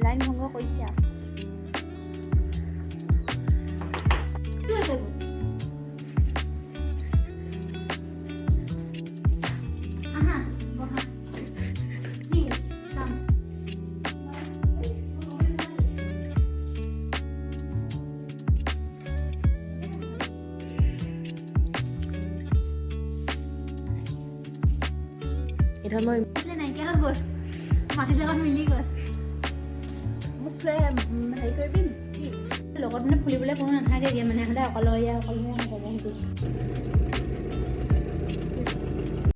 line ভংগ কৰিছে এতিয়া মই নাইকিয়া হৈ গ'ল মাটিৰ লগত মিলি গ'ল মোক থৈ হেৰি কৰিবি লগত মানে ফুলিবলৈ কোনো নাথাকেগৈ মানে সদায় অকলশৰীয়া হ'ব সেইটো